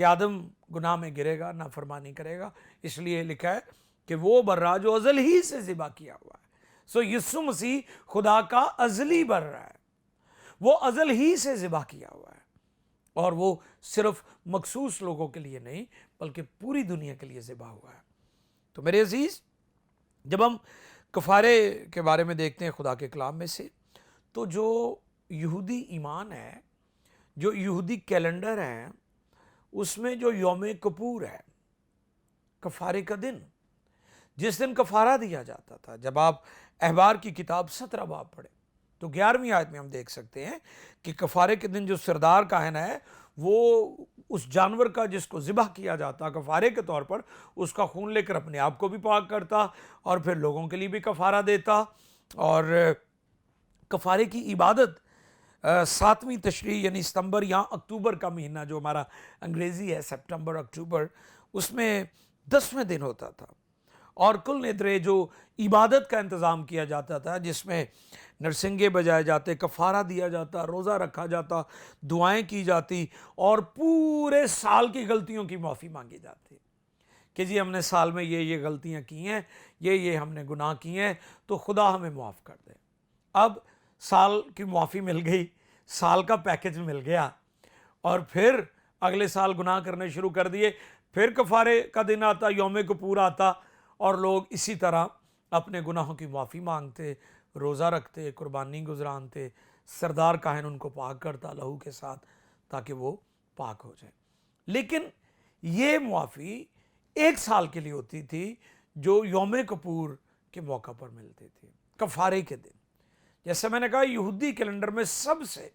کہ آدم گناہ میں گرے گا، نافرمانی کرے گا، اس لیے لکھا ہے کہ وہ برا جو ازل ہی سے ذبح کیا ہوا ہے. سو یسوع مسیح خدا کا ازلی برا ہے، وہ ازل ہی سے ذبح کیا ہوا ہے، اور وہ صرف مخصوص لوگوں کے لیے نہیں بلکہ پوری دنیا کے لیے ذبح ہوا ہے. تو میرے عزیز، جب ہم کفارے کے بارے میں دیکھتے ہیں خدا کے کلام میں سے، تو جو یہودی ایمان ہے، جو یہودی کیلنڈر ہے، اس میں جو یوم کپور ہے، کفارے کا دن، جس دن کفارہ دیا جاتا تھا، جب آپ احبار کی کتاب 17 باب پڑھیں تو 11ویں آیت میں ہم دیکھ سکتے ہیں کہ کفارے کے دن جو سردار کاہن ہے وہ اس جانور کا جس کو ذبح کیا جاتا کفارے کے طور پر، اس کا خون لے کر اپنے آپ کو بھی پاک کرتا اور پھر لوگوں کے لیے بھی کفارہ دیتا. اور کفارے کی عبادت 7ویں تشریح یعنی ستمبر یا اکتوبر کا مہینہ جو ہمارا انگریزی ہے، سپٹمبر اکتوبر، اس میں 10ویں دن ہوتا تھا. اور کل ندرے جو عبادت کا انتظام کیا جاتا تھا، جس میں نرسنگے بجائے جاتے، کفارہ دیا جاتا، روزہ رکھا جاتا، دعائیں کی جاتی اور پورے سال کی غلطیوں کی معافی مانگی جاتی کہ جی ہم نے سال میں یہ غلطیاں کی ہیں، یہ ہم نے گناہ کیے ہیں، تو خدا ہمیں معاف کر دے. اب سال کی معافی مل گئی، سال کا پیکج مل گیا، اور پھر اگلے سال گناہ کرنے شروع کر دیے. پھر کفارے کا دن آتا، یوم کپور آتا، اور لوگ اسی طرح اپنے گناہوں کی معافی مانگتے، روزہ رکھتے، قربانی گزرانتے، سردار کاہن ان کو پاک کرتا لہو کے ساتھ تاکہ وہ پاک ہو جائے. لیکن یہ معافی 1 سال کے لیے ہوتی تھی جو یوم کپور کے موقع پر ملتی تھی، کفارے کے دن. جیسے میں نے کہا، یہودی کیلنڈر میں سب سے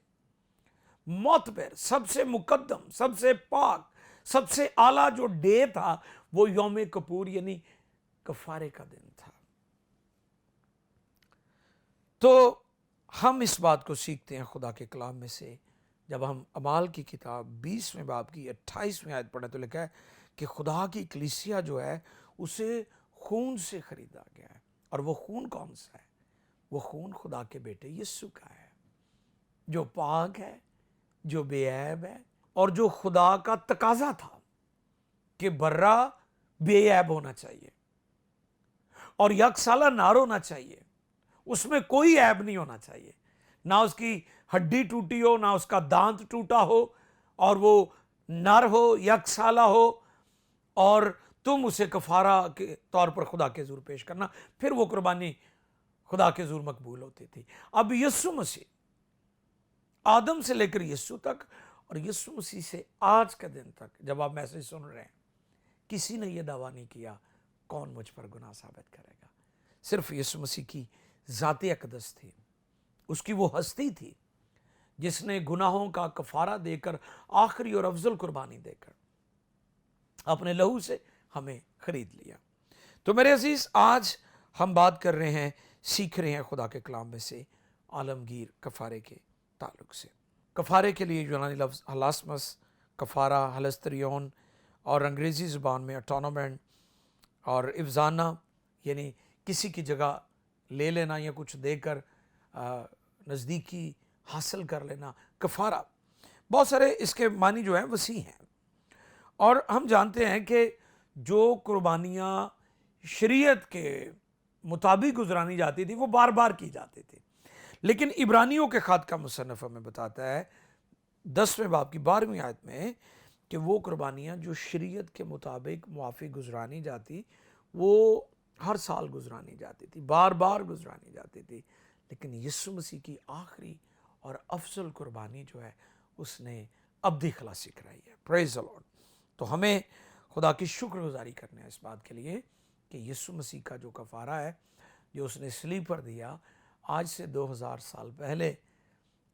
معتبر، سب سے مقدم، سب سے پاک، سب سے اعلیٰ جو ڈے تھا وہ یوم کپور یعنی کفارے کا دن تھا. تو ہم اس بات کو سیکھتے ہیں خدا کے کلام میں سے جب ہم اعمال کی کتاب 20ویں باب کی 28ویں آیت پڑھیں تو لکھا ہے کہ خدا کی کلیسیا جو ہے اسے خون سے خریدا گیا ہے. اور وہ خون کون سا ہے؟ وہ خون خدا کے بیٹے یسوع کا ہے، جو پاک ہے، جو بے عیب ہے، اور جو خدا کا تقاضا تھا کہ برا بے عیب ہونا چاہیے اور یک سالہ نار ہونا چاہیے، اس میں کوئی عیب نہیں ہونا چاہیے، نہ اس کی ہڈی ٹوٹی ہو، نہ اس کا دانت ٹوٹا ہو، اور وہ نر ہو، یک سالہ ہو، اور تم اسے کفارہ کے طور پر خدا کے حضور پیش کرنا. پھر وہ قربانی خدا کے حضور مقبول ہوتی تھی. اب یسوع مسیح آدم سے لے کر یسوع تک، اور یسوع مسیح سے آج کے دن تک جب آپ میسج سن رہے ہیں، کسی نے یہ دعویٰ نہیں کیا کون مجھ پر گناہ ثابت کرے گا. صرف یسوع مسیح کی ذات اقدس تھی، اس کی وہ ہستی تھی جس نے گناہوں کا کفارہ دے کر، آخری اور افضل قربانی دے کر اپنے لہو سے ہمیں خرید لیا. تو میرے عزیز، آج ہم بات کر رہے ہیں، سیکھ رہے ہیں خدا کے کلام میں سے عالمگیر کفارے کے تعلق سے. کفارے کے لیے یونانی لفظ ہلاسمس، کفارہ، ہلستریون، اور انگریزی زبان میں اٹونمنٹ اور افزانہ یعنی کسی کی جگہ لے لینا یا کچھ دے کر نزدیکی حاصل کر لینا. کفارہ بہت سارے اس کے معنی جو ہیں وسیع ہیں، اور ہم جانتے ہیں کہ جو قربانیاں شریعت کے مطابق گزرانی جاتی تھی وہ بار بار کی جاتی تھی. لیکن عبرانیوں کے خط کا مصنف ہمیں بتاتا ہے 10ویں باب کی 12ویں آیت میں کہ وہ قربانیاں جو شریعت کے مطابق موافق گزرانی جاتی وہ ہر سال گزرانی جاتی تھی، بار بار گزرانی جاتی تھی. لیکن یسوع مسیح کی آخری اور افضل قربانی جو ہے اس نے ابدی خلاصی کرائی ہے. پریز دی لارڈ. تو ہمیں خدا کی شکر گزاری کرنا ہے اس بات کے لیے کہ یسوع مسیح کا جو کفارہ ہے جو اس نے صلیب پر دیا، آج سے 2000 سال پہلے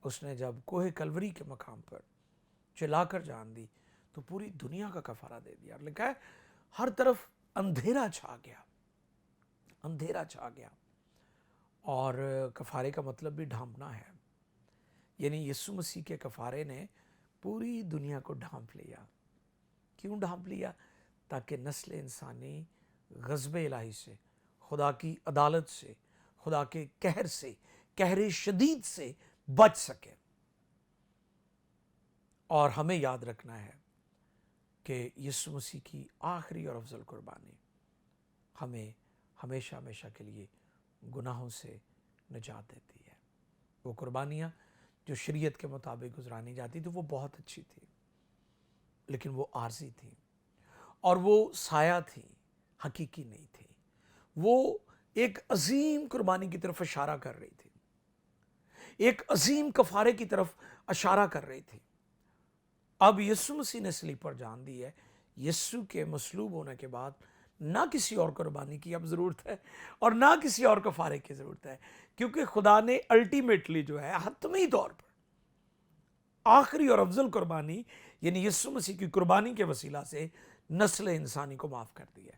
اس نے جب کوہ کلوری کے مقام پر چلا کر جان دی تو پوری دنیا کا کفارہ دے دیا. اور لکھا ہے ہر طرف اندھیرا چھا گیا، اندھیرا چھا گیا. اور کفارے کا مطلب بھی ڈھانپنا ہے، یعنی یسوع مسیح کے کفارے نے پوری دنیا کو ڈھانپ لیا. کیوں ڈھانپ لیا؟ تاکہ نسل انسانی غضب الہی سے، خدا کی عدالت سے، خدا کے قہر سے، قہر شدید سے بچ سکے. اور ہمیں یاد رکھنا ہے کیونکہ یسوع مسیح کی آخری اور افضل قربانی ہمیں ہمیشہ ہمیشہ کے لیے گناہوں سے نجات دیتی ہے۔ وہ قربانیاں جو شریعت کے مطابق گزرانی جاتی تھی وہ بہت اچھی تھی، لیکن وہ عارضی تھی اور وہ سایہ تھی، حقیقی نہیں تھی۔ وہ ایک عظیم قربانی کی طرف اشارہ کر رہی تھی، ایک عظیم کفارے کی طرف اشارہ کر رہی تھی۔ اب یسوع مسیح نے صلیب پر جان دی ہے۔ یسوع کے مصلوب ہونے کے بعد نہ کسی اور قربانی کی اب ضرورت ہے اور نہ کسی اور کفارے کی ضرورت ہے، کیونکہ خدا نے الٹیمیٹلی جو ہے حتمی طور پر آخری اور افضل قربانی یعنی یسوع مسیح کی قربانی کے وسیلہ سے نسل انسانی کو معاف کر دی ہے۔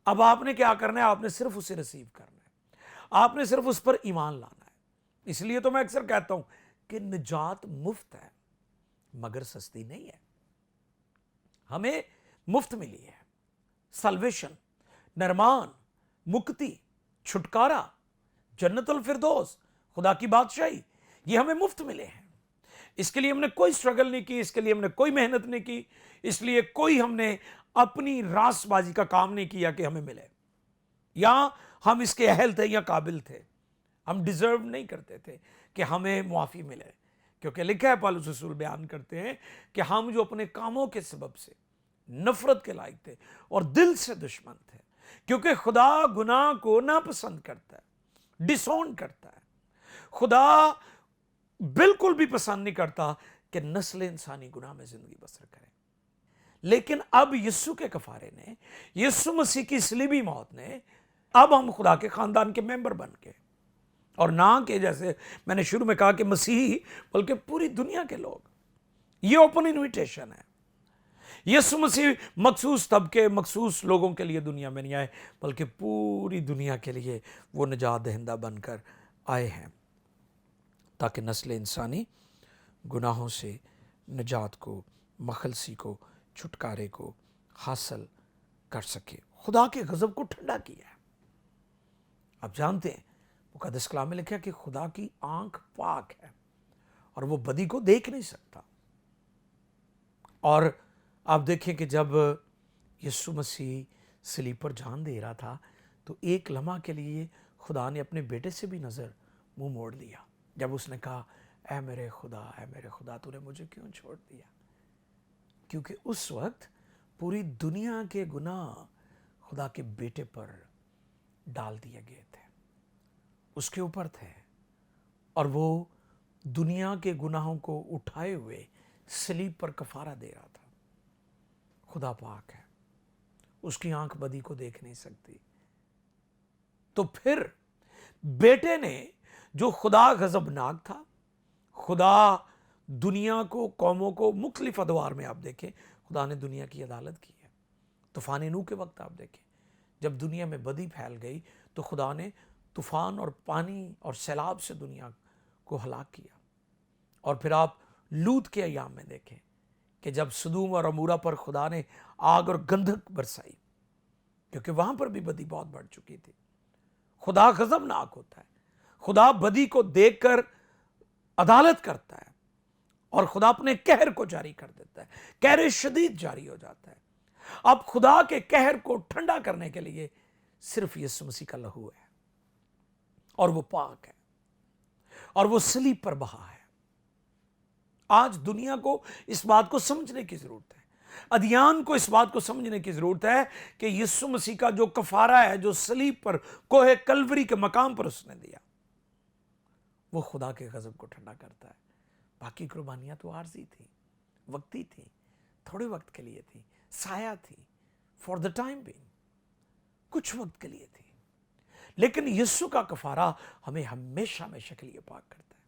اب آپ نے کیا کرنا ہے؟ آپ نے صرف اسے ریسیو کرنا ہے، آپ نے صرف اس پر ایمان لانا ہے۔ اس لیے تو میں اکثر کہتا ہوں کہ نجات مفت ہے مگر سستی نہیں ہے۔ ہمیں مفت ملی ہے، سلویشن، نرمان، مکتی، چھٹکارا، جنت الفردوس، خدا کی بادشاہی، یہ ہمیں مفت ملے ہیں۔ اس کے لیے ہم نے کوئی سٹرگل نہیں کی، اس کے لیے ہم نے کوئی محنت نہیں کی، اس لیے کوئی ہم نے اپنی راست بازی کا کام نہیں کیا کہ ہمیں ملے، یا ہم اس کے اہل تھے یا قابل تھے، ہم ڈیزرو نہیں کرتے تھے کہ ہمیں معافی ملے، کیونکہ لکھا ہے پالوس رسول بیان کرتے ہیں کہ ہم جو اپنے کاموں کے سبب سے نفرت کے لائق تھے اور دل سے دشمن تھے، کیونکہ خدا گناہ کو ناپسند کرتا ہے، ڈس اون کرتا ہے۔ خدا بالکل بھی پسند نہیں کرتا کہ نسل انسانی گناہ میں زندگی بسر کرے، لیکن اب یسوع کے کفارے نے، یسوع مسیح کی صلیبی موت نے، اب ہم خدا کے خاندان کے ممبر بن کے، اور نہ کہ جیسے میں نے شروع میں کہا کہ مسیحی، بلکہ پوری دنیا کے لوگ، یہ اوپن انویٹیشن ہے۔ یسوع مسیح مخصوص طبقے، مخصوص لوگوں کے لیے دنیا میں نہیں آئے، بلکہ پوری دنیا کے لیے وہ نجات دہندہ بن کر آئے ہیں، تاکہ نسل انسانی گناہوں سے نجات کو، مخلصی کو، چھٹکارے کو حاصل کر سکے۔ خدا کے غضب کو ٹھنڈا کیا ہے۔ آپ جانتے ہیں مقدس کلام میں لکھا کہ خدا کی آنکھ پاک ہے اور وہ بدی کو دیکھ نہیں سکتا۔ اور آپ دیکھیں کہ جب یسوع مسیح صلیب پر جان دے رہا تھا تو ایک لمحہ کے لیے خدا نے اپنے بیٹے سے بھی نظر منہ موڑ لیا، جب اس نے کہا اے میرے خدا تو نے مجھے کیوں چھوڑ دیا؟ کیونکہ اس وقت پوری دنیا کے گناہ خدا کے بیٹے پر ڈال دیے گئے تھے، اس کے اوپر تھے، اور وہ دنیا کے گناہوں کو اٹھائے ہوئے صلیب پر کفارہ دے رہا تھا۔ خدا پاک ہے، اس کی آنکھ بدی کو دیکھ نہیں سکتی۔ تو پھر بیٹے نے جو خدا غضبناک تھا، خدا دنیا کو، قوموں کو مختلف ادوار میں آپ دیکھیں خدا نے دنیا کی عدالت کی ہے۔ طوفان نوح کے وقت آپ دیکھیں جب دنیا میں بدی پھیل گئی تو خدا نے طوفان اور پانی اور سیلاب سے دنیا کو ہلاک کیا۔ اور پھر آپ لوط کے ایام میں دیکھیں کہ جب سدوم اور عمورہ پر خدا نے آگ اور گندھک برسائی، کیونکہ وہاں پر بھی بدی بہت بڑھ چکی تھی۔ خدا غضبناک ہوتا ہے، خدا بدی کو دیکھ کر عدالت کرتا ہے، اور خدا اپنے قہر کو جاری کر دیتا ہے، قہر شدید جاری ہو جاتا ہے۔ اب خدا کے قہر کو ٹھنڈا کرنے کے لیے صرف یسوع مسیح کا لہو ہے، اور وہ پاک ہے، اور وہ صلیب پر بہا ہے۔ آج دنیا کو اس بات کو سمجھنے کی ضرورت ہے، ادیان کو اس بات کو سمجھنے کی ضرورت ہے کہ یسوع مسیح کا جو کفارہ ہے، جو صلیب پر کوہ کلوری کے مقام پر اس نے دیا، وہ خدا کے غضب کو ٹھنڈا کرتا ہے۔ باقی قربانیاں تو عارضی تھیں، وقتی تھیں، تھوڑے وقت کے لیے تھیں، سایہ تھی، فار دا ٹائم بینگ، کچھ وقت کے لیے تھی، لیکن یسوع کا کفارہ ہمیں ہمیشہ ہمیشہ کے لیے پاک کرتا ہے۔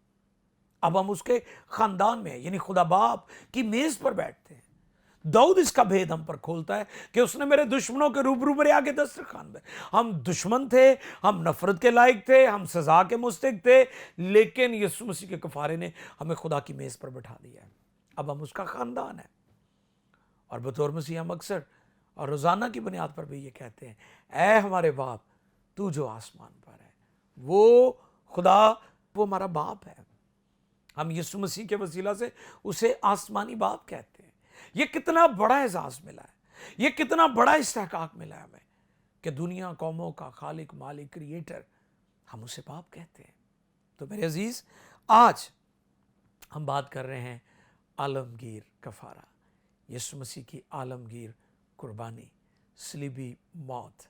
اب ہم اس کے خاندان میں، یعنی خدا باپ کی میز پر بیٹھتے ہیں۔ داؤد اس کا بھید ہم پر کھولتا ہے کہ اس نے میرے دشمنوں کے روبرو میرے آگے دسترخوان پہ۔ ہم دشمن تھے، ہم نفرت کے لائق تھے، ہم سزا کے مستحق تھے، لیکن یسوع مسیح کے کفارے نے ہمیں خدا کی میز پر بٹھا دیا ہے۔ اب ہم اس کا خاندان ہیں، اور بطور مسیح ہم اکثر اور روزانہ کی بنیاد پر بھی یہ کہتے ہیں اے ہمارے باپ تو جو آسمان پر ہے۔ وہ خدا، وہ ہمارا باپ ہے۔ ہم یسوع مسیح کے وسیلہ سے اسے آسمانی باپ کہتے ہیں۔ یہ کتنا بڑا اعزاز ملا ہے، یہ کتنا بڑا استحقاق ملا ہے ہمیں کہ دنیا قوموں کا خالق، مالک، کریٹر، ہم اسے باپ کہتے ہیں۔ تو میرے عزیز، آج ہم بات کر رہے ہیں عالمگیر کفارہ، یسوع مسیح کی عالمگیر قربانی، صلیبی موت۔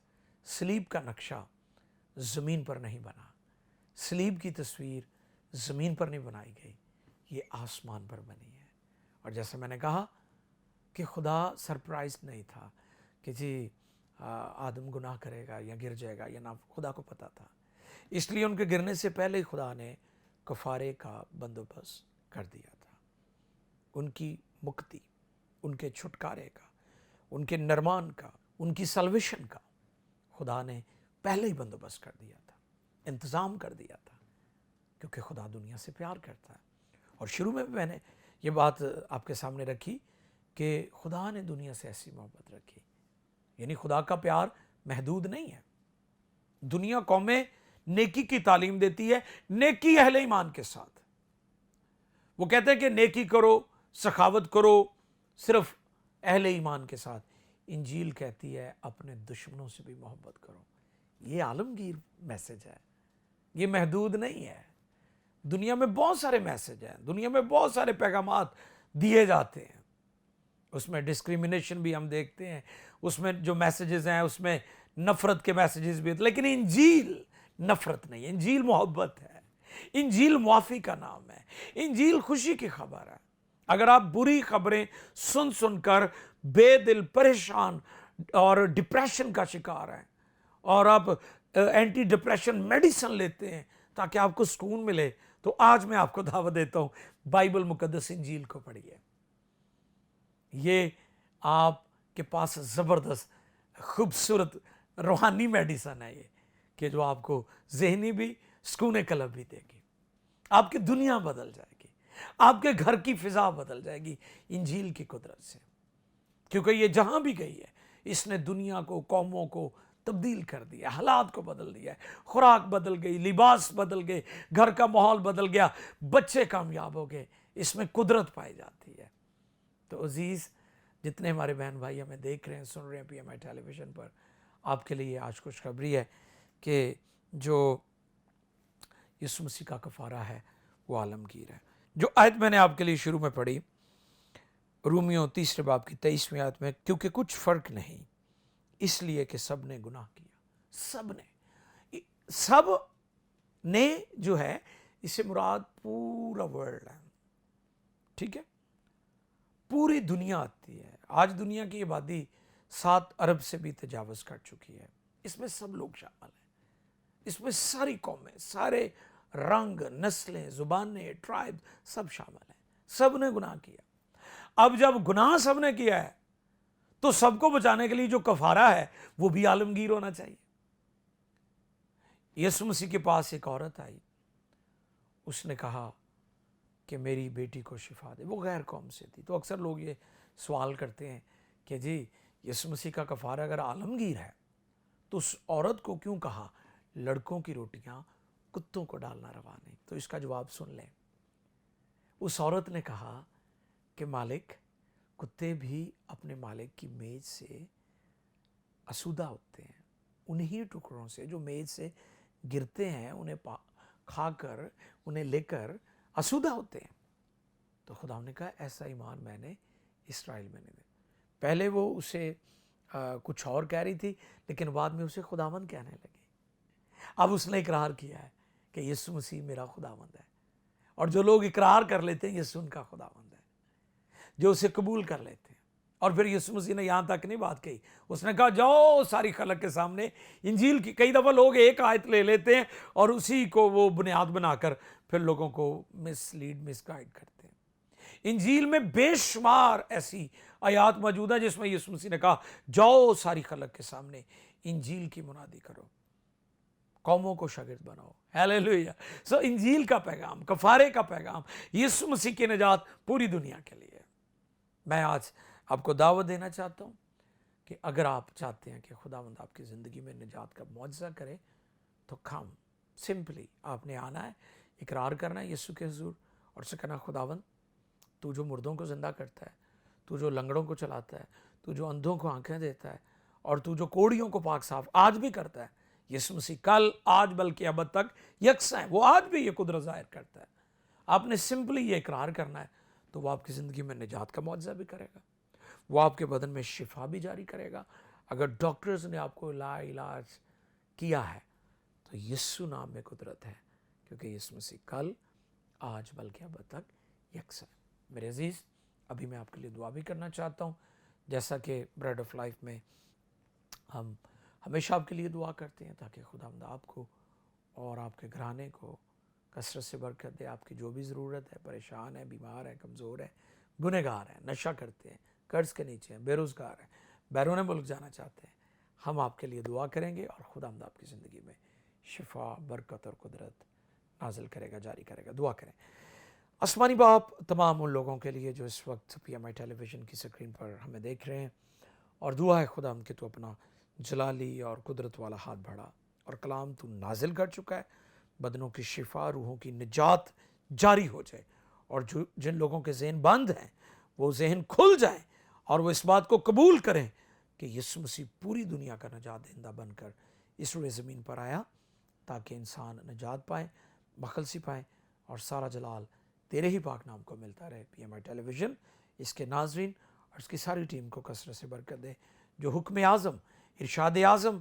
صلیب کا نقشہ زمین پر نہیں بنا، صلیب کی تصویر زمین پر نہیں بنائی گئی، یہ آسمان پر بنی ہے۔ اور جیسے میں نے کہا کہ خدا سرپرائز نہیں تھا کہ جی آدم گناہ کرے گا یا گر جائے گا یا نہ، خدا کو پتا تھا۔ اس لیے ان کے گرنے سے پہلے ہی خدا نے کفارے کا بندوبست کر دیا تھا، ان کی مکتی، ان کے چھٹکارے کا، ان کے نرمان کا، ان کی سلویشن کا خدا نے پہلے ہی بندوبست کر دیا تھا، انتظام کر دیا تھا، کیونکہ خدا دنیا سے پیار کرتا ہے۔ اور شروع میں بھی میں نے یہ بات آپ کے سامنے رکھی کہ خدا نے دنیا سے ایسی محبت رکھی، یعنی خدا کا پیار محدود نہیں ہے۔ دنیا قومیں نیکی کی تعلیم دیتی ہے، نیکی اہل ایمان کے ساتھ۔ وہ کہتے ہیں کہ نیکی کرو، سخاوت کرو صرف اہل ایمان کے ساتھ۔ انجیل کہتی ہے اپنے دشمنوں سے بھی محبت کرو۔ یہ عالمگیر میسج ہے، یہ محدود نہیں ہے۔ دنیا میں بہت سارے میسج ہیں، دنیا میں بہت سارے پیغامات دیے جاتے ہیں، اس میں ڈسکریمنیشن بھی ہم دیکھتے ہیں، اس میں جو میسیجز ہیں اس میں نفرت کے میسیجز بھی، لیکن انجیل نفرت نہیں ہے، انجیل محبت ہے، انجیل معافی کا نام ہے، انجیل خوشی کی خبر ہے۔ اگر آپ بری خبریں سن سن کر بے دل، پریشان اور ڈپریشن کا شکار ہیں، اور آپ اینٹی ڈپریشن میڈیسن لیتے ہیں تاکہ آپ کو سکون ملے، تو آج میں آپ کو دعوت دیتا ہوں، بائبل مقدس انجیل کو پڑھیے۔ یہ آپ کے پاس زبردست خوبصورت روحانی میڈیسن ہے، یہ کہ جو آپ کو ذہنی بھی سکون قلب بھی دے گی، آپ کی دنیا بدل جائے گی، آپ کے گھر کی فضا بدل جائے گی انجیل کی قدرت سے، کیونکہ یہ جہاں بھی گئی ہے اس نے دنیا کو، قوموں کو تبدیل کر دیا، حالات کو بدل دیا ہے، خوراک بدل گئی، لباس بدل گئے، گھر کا ماحول بدل گیا، بچے کامیاب ہو گئے، اس میں قدرت پائی جاتی ہے۔ تو عزیز، جتنے ہمارے بہن بھائی ہمیں دیکھ رہے ہیں، سن رہے ہیں پی ایم آئی ٹیلی ویژن پر، آپ کے لیے آج خوشخبری ہے کہ جو یسوع مسیح کا کفارہ ہے وہ عالمگیر ہے۔ جو آیت میں نے آپ کے لیے شروع میں پڑھی، رومیو 3 باب کی 23ویں آیت میں، کیونکہ کچھ فرق نہیں، اس لیے کہ سب نے گناہ کیا۔ سب نے جو ہے، اس سے مراد پورا ورلڈ ہے، ٹھیک ہے، پوری دنیا آتی ہے۔ آج دنیا کی آبادی 7 ارب سے بھی تجاوز کر چکی ہے، اس میں سب لوگ شامل ہیں، اس میں ساری قومیں، سارے رنگ، نسلیں، زبانیں، ٹرائب سب شامل ہیں، سب نے گناہ کیا۔ اب جب گناہ سب نے کیا ہے تو سب کو بچانے کے لیے جو کفارہ ہے وہ بھی عالمگیر ہونا چاہیے۔ یسوع مسیح کے پاس ایک عورت آئی، اس نے کہا کہ میری بیٹی کو شفا دے، وہ غیر قوم سے تھی۔ تو اکثر لوگ یہ سوال کرتے ہیں کہ جی یسوع مسیح کا کفارہ اگر عالمگیر ہے تو اس عورت کو کیوں کہا لڑکوں کی روٹیاں کتوں کو ڈالنا روا نہیں؟ تو اس کا جواب سن لیں۔ اس عورت نے کہا کہ مالک، کتے بھی اپنے مالک کی میز سے آسودہ ہوتے ہیں، انہی ٹکڑوں سے جو میز سے گرتے ہیں انہیں کھا کر، انہیں لے کر آسودہ ہوتے ہیں۔ تو خدا نے کہا ایسا ایمان میں نے اسرائیل میں نہیں دیا۔ پہلے وہ اسے کچھ اور کہہ رہی تھی، لیکن بعد میں اسے خداوند کہنے لگی۔ اب اس نے اقرار کیا ہے کہ یسوع مسیح میرا خداوند ہے، اور جو لوگ اقرار کر لیتے ہیں یسوع ان کا خداوند ہے، جو اسے قبول کر لیتے ہیں۔ اور پھر یسوع مسیح نے یہاں تک نہیں بات کہی، اس نے کہا جاؤ ساری خلق کے سامنے انجیل کی۔ کئی دفعہ لوگ ایک آیت لے لیتے ہیں اور اسی کو وہ بنیاد بنا کر پھر لوگوں کو مس گائیڈ کرتے ہیں۔ انجیل میں بے شمار ایسی آیات موجود ہیں جس میں یسوع مسیح نے کہا جاؤ ساری خلق کے سامنے انجیل کی منادی کرو، قوموں کو شاگرد بناؤ۔ ہیلیلویا۔ سو انجیل کا پیغام، کفارے کا پیغام، یسوع مسیح کی نجات پوری دنیا کے لیے۔ میں آج آپ کو دعوت دینا چاہتا ہوں کہ اگر آپ چاہتے ہیں کہ خداوند آپ کی زندگی میں نجات کا معجزہ کرے تو سمپلی آپ نے آنا ہے، اقرار کرنا ہے یسوع کے حضور، اور سے کہنا خداوند تو جو مردوں کو زندہ کرتا ہے، تو جو لنگڑوں کو چلاتا ہے، تو جو اندھوں کو آنکھیں دیتا ہے، اور تو جو کوڑیوں کو پاک صاف آج بھی کرتا ہے، یسوع مسیح کل آج بلکہ ابد تک یکساں ہے، وہ آج بھی یہ قدرت ظاہر کرتا ہے۔ آپ نے سمپلی یہ اقرار کرنا ہے تو وہ آپ کی زندگی میں نجات کا معجزہ بھی کرے گا، وہ آپ کے بدن میں شفا بھی جاری کرے گا۔ اگر ڈاکٹرز نے آپ کو لا علاج کیا ہے تو یسوع نام میں قدرت ہے، کیونکہ یسوع مسیح کل آج بلکہ ابد تک یکساں ہے۔ میرے عزیز، ابھی میں آپ کے لیے دعا بھی کرنا چاہتا ہوں، جیسا کہ بریڈ آف لائف میں ہم ہمیشہ آپ کے لیے دعا کرتے ہیں تاکہ خداوند آپ کو اور آپ کے گھرانے کو کثرت سے برکت دے۔ آپ کی جو بھی ضرورت ہے، پریشان ہے، بیمار ہے، کمزور ہے، گنہگار ہیں، نشہ کرتے ہیں، قرض کے نیچے ہیں، بے روزگار ہیں، بیرون ملک جانا چاہتے ہیں، ہم آپ کے لیے دعا کریں گے اور خداوند آپ کی زندگی میں شفا، برکت اور قدرت نازل کرے گا، جاری کرے گا۔ دعا کریں۔ آسمانی باپ، تمام ان لوگوں کے لیے جو اس وقت پی ایم آئی ٹیلی ویژن کی سکرین پر ہمیں دیکھ رہے ہیں، اور دعا ہے خداوند کہ تو اپنا جلالی اور قدرت والا ہاتھ بڑھا اور کلام تو نازل کر چکا ہے، بدنوں کی شفا، روحوں کی نجات جاری ہو جائے، اور جن لوگوں کے ذہن بند ہیں وہ ذہن کھل جائیں اور وہ اس بات کو قبول کریں کہ یسوع مسیح پوری دنیا کا نجات دہندہ بن کر اس روئے زمین پر آیا تاکہ انسان نجات پائیں، مخلصی پائیں، اور سارا جلال تیرے ہی پاک نام کو ملتا رہے۔ پی ایم آئی ٹیلی ویژن، اس کے ناظرین اور اس کی ساری ٹیم کو کثرت سے برکت دے، جو حکم اعظم، ارشاد اعظم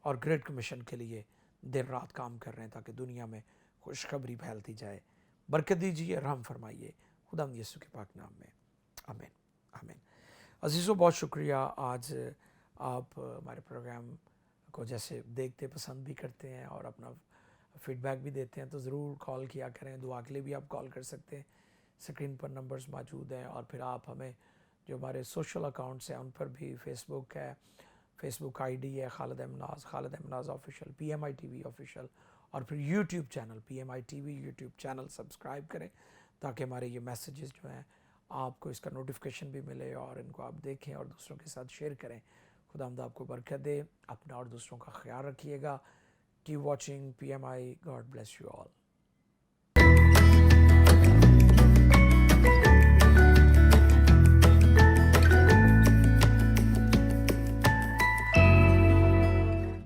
اور گریٹ کمیشن کے لیے دن رات کام کر رہے ہیں تاکہ دنیا میں خوشخبری پھیلتی جائے۔ برکت دیجیے، رحم فرمائیے، خداوند یسوع کے پاک نام میں، آمین آمین۔ عزیزو، بہت شکریہ، آج آپ ہمارے پروگرام کو جیسے دیکھتے پسند بھی کرتے ہیں اور اپنا فیڈ بیک بھی دیتے ہیں، تو ضرور کال کیا کریں۔ دعا کے لیے بھی آپ کال کر سکتے ہیں، سکرین پر نمبرز موجود ہیں، اور پھر آپ ہمیں جو ہمارے سوشل اکاؤنٹس ہیں ان پر بھی، فیس بک ہے، فیس بک آئی ڈی ہے Khalid Amnaz official, P M I T V official, اور پھر YouTube channel P M I T V YouTube channel subscribe کریں تاکہ ہمارے یہ میسیجز جو ہیں آپ کو اس کا نوٹیفیکیشن بھی ملے اور ان کو آپ دیکھیں اور دوسروں کے ساتھ شیئر کریں۔ خداوند آپ کو برکت دے، اپنا اور دوسروں کا خیال رکھیے گا۔ Keep watching P M I, God bless you all.